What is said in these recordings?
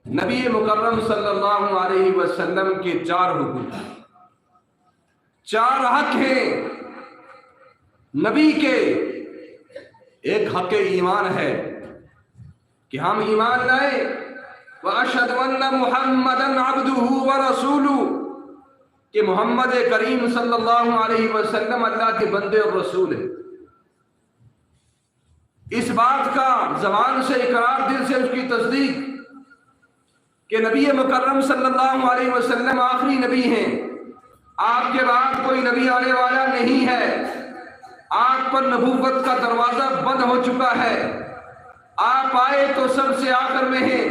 نبی مکرم صلی اللہ علیہ وسلم کے 4 حقوق، 4 حق ہیں نبی کے۔ ایک حق ایمان ہے کہ ہم ایمان لائیں وَأَشْهَدُ أَنَّ مُحَمَّدًا عَبْدُهُ وَرَسُولُهُ کہ محمد کریم صلی اللہ علیہ وسلم اللہ کے بندے اور رسول ہیں۔ اس بات کا زبان سے اقرار، دل سے اس کی تصدیق کہ نبی مکرم صلی اللہ علیہ وسلم آخری نبی ہیں، آپ کے بعد کوئی نبی آنے والا نہیں ہے، آپ پر نبوت کا دروازہ بند ہو چکا ہے، آپ آئے تو سب سے آخر میں ہیں،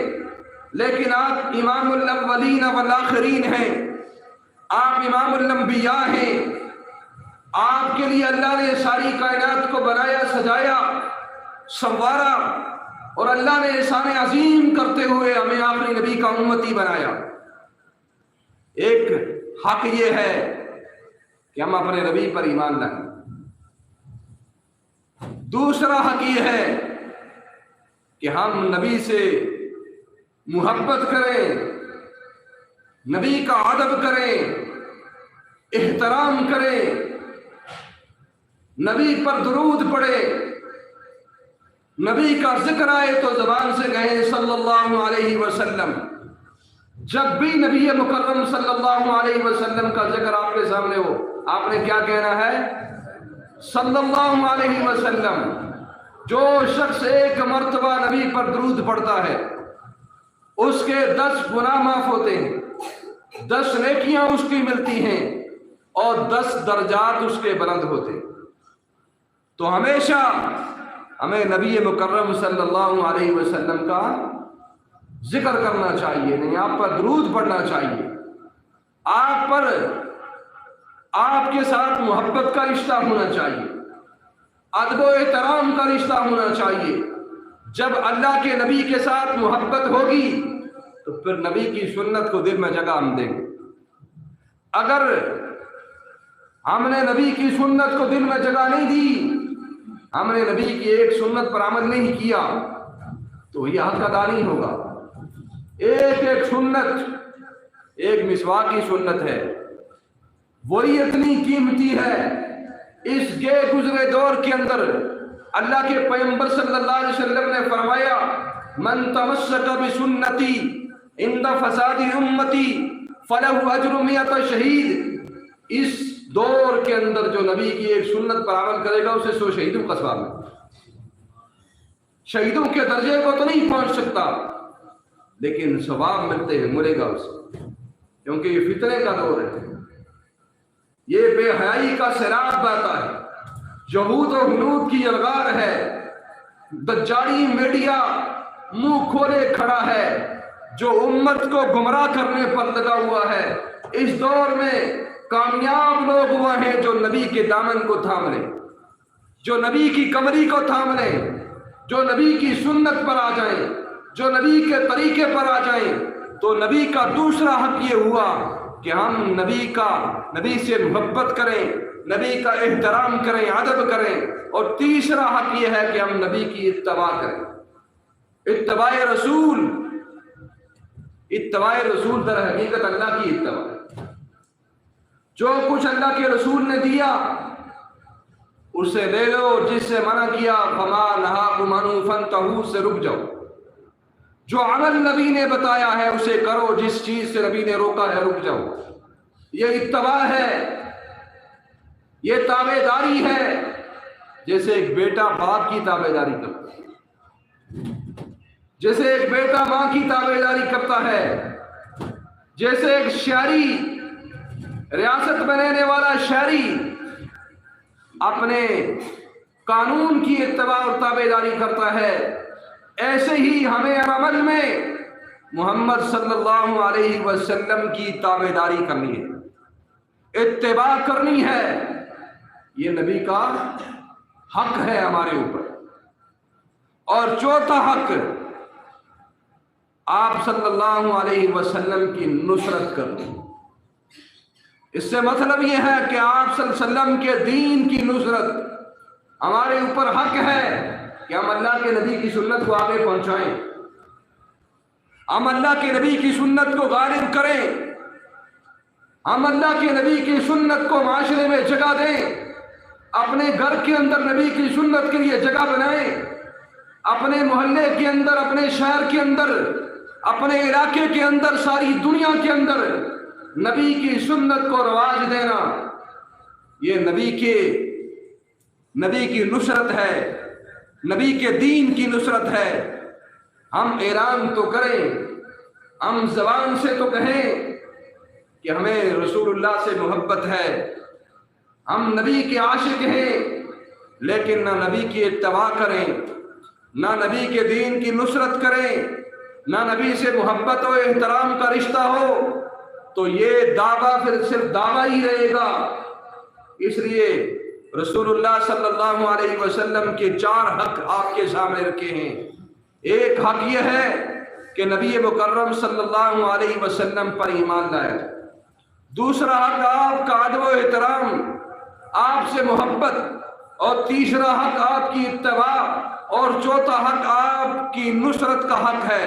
لیکن آپ امام الاولین والآخرین ہیں، آپ امام الانبیاء ہیں۔ آپ کے لیے اللہ نے ساری کائنات کو بنایا، سجایا، سنوارا، اور اللہ نے احسان عظیم کرتے ہوئے ہمیں آخری نبی کا امتی بنایا۔ ایک حق یہ ہے کہ ہم اپنے نبی پر ایمان لائیں۔ دوسرا حق یہ ہے کہ ہم نبی سے محبت کریں، نبی کا ادب کریں، احترام کریں، نبی پر درود پڑھیں، نبی کا ذکر آئے تو زبان سے کہیں صلی اللہ علیہ وسلم۔ جب بھی نبی مکرم صلی اللہ علیہ وسلم کا ذکر آپ کے سامنے ہو، آپ نے کیا کہنا ہے؟ صلی اللہ علیہ وسلم۔ جو شخص ایک مرتبہ نبی پر درود پڑھتا ہے اس کے 10 گناہ معاف ہوتے ہیں، 10 نیکیاں اس کی ملتی ہیں، اور 10 درجات اس کے بلند ہوتے ہیں۔ تو ہمیشہ ہمیں نبی مکرم صلی اللہ علیہ وسلم کا ذکر کرنا چاہیے، نہیں آپ پر درود پڑھنا چاہیے، آپ پر آپ کے ساتھ محبت کا رشتہ ہونا چاہیے، ادب و احترام کا رشتہ ہونا چاہیے۔ جب اللہ کے نبی کے ساتھ محبت ہوگی تو پھر نبی کی سنت کو دل میں جگہ ہم دیں گے۔ اگر ہم نے نبی کی سنت کو دل میں جگہ نہیں دی، ہم نے نبی کی ایک سنت پر عمل نہیں کیا، تو یہ حق ادا نہیں ہوگا۔ ایک سنت، ایک مسواک کی سنت ہے، وہی اتنی قیمتی ہے۔ اس گئے گزرے دور کے اندر اللہ کے پیغمبر صلی اللہ علیہ وسلم نے فرمایا من تمسک بسنتی عند فساد امتی فلہ اجر 100 شہید۔ اس دور کے اندر جو نبی کی ایک سنت پر عمل کرے گا اسے 100 شہیدوں کا ثواب ہے۔ شہیدوں کے درجے کو تو نہیں پہنچ سکتا، لیکن ثواب ملتے ہیں، ملے گا اسے، کیونکہ یہ فتنے کا دور ہے، یہ بے حیائی کا سیلاب بہتا ہے، یہود و ہنود کی یلغار ہے، دجالی میڈیا منہ کھولے کھڑا ہے جو امت کو گمراہ کرنے پر لگا ہوا ہے۔ اس دور میں کامیاب لوگ وہ ہیں جو نبی کے دامن کو تھام لیں، جو نبی کی کمری کو تھام لیں، جو نبی کی سنت پر آ جائیں، جو نبی کے طریقے پر آ جائیں۔ تو نبی کا دوسرا حق یہ ہوا کہ ہم نبی سے محبت کریں، نبی کا احترام کریں، ادب کریں، اور تیسرا حق یہ ہے کہ ہم نبی کی اتباع کریں۔ اتباع رسول در حقیقت اللہ کی اتباع ہے۔ جو کچھ اللہ کے رسول نے دیا اسے لے لو، جس سے منع کیا فما نہاکم عنہ فانتہوا سے رک جاؤ۔ جو عمل نبی نے بتایا ہے اسے کرو، جس چیز سے نبی نے روکا ہے رک جاؤ۔ یہ اتباع ہے، یہ تابع داری ہے۔ جیسے ایک بیٹا باپ کی تابع داری کرتا ہے، جیسے ایک بیٹا ماں کی تابع داری کرتا ہے، جیسے ایک شہری، ریاست میں رہنے والا شہری اپنے قانون کی اتباع اور تابع داری کرتا ہے، ایسے ہی ہمیں عمل میں محمد صلی اللہ علیہ وسلم کی تابع داری کرنی ہے، اتباع کرنی ہے۔ یہ نبی کا حق ہے ہمارے اوپر۔ اور چوتھا حق، آپ صلی اللہ علیہ وسلم کی نصرت کرنی۔ اس سے مطلب یہ ہے کہ آپ صلی اللہ علیہ وسلم کے دین کی نصرت ہمارے اوپر حق ہے کہ ہم اللہ کے نبی کی سنت کو آگے پہنچائیں۔ ہم اللہ کے نبی کی سنت کو غالب کریں، ہم اللہ کے نبی کی سنت کو معاشرے میں جگہ دیں، اپنے گھر کے اندر نبی کی سنت کے لیے جگہ بنائیں، اپنے محلے کے اندر، اپنے شہر کے اندر، اپنے علاقے کے اندر، ساری دنیا کے اندر نبی کی سنت کو رواج دینا، یہ نبی کی نصرت ہے، نبی کے دین کی نصرت ہے۔ ہم اعلان تو کریں، ہم زبان سے تو کہیں کہ ہمیں رسول اللہ سے محبت ہے، ہم نبی کے عاشق ہیں، لیکن نہ نبی کی اتباع کریں، نہ نبی کے دین کی نصرت کریں، نہ نبی سے محبت و احترام کا رشتہ ہو، تو یہ دعویٰ پھر صرف دعویٰ ہی رہے گا۔ اس لیے رسول اللہ صلی اللہ علیہ وسلم کے 4 حق آپ کے سامنے رکھے ہیں۔ ایک حق یہ ہے کہ نبی مکرم صلی اللہ علیہ وسلم پر ایمان لائے، دوسرا حق آپ کا ادب و احترام، آپ سے محبت، اور تیسرا حق آپ کی اتباع، اور چوتھا حق آپ کی نصرت کا حق ہے۔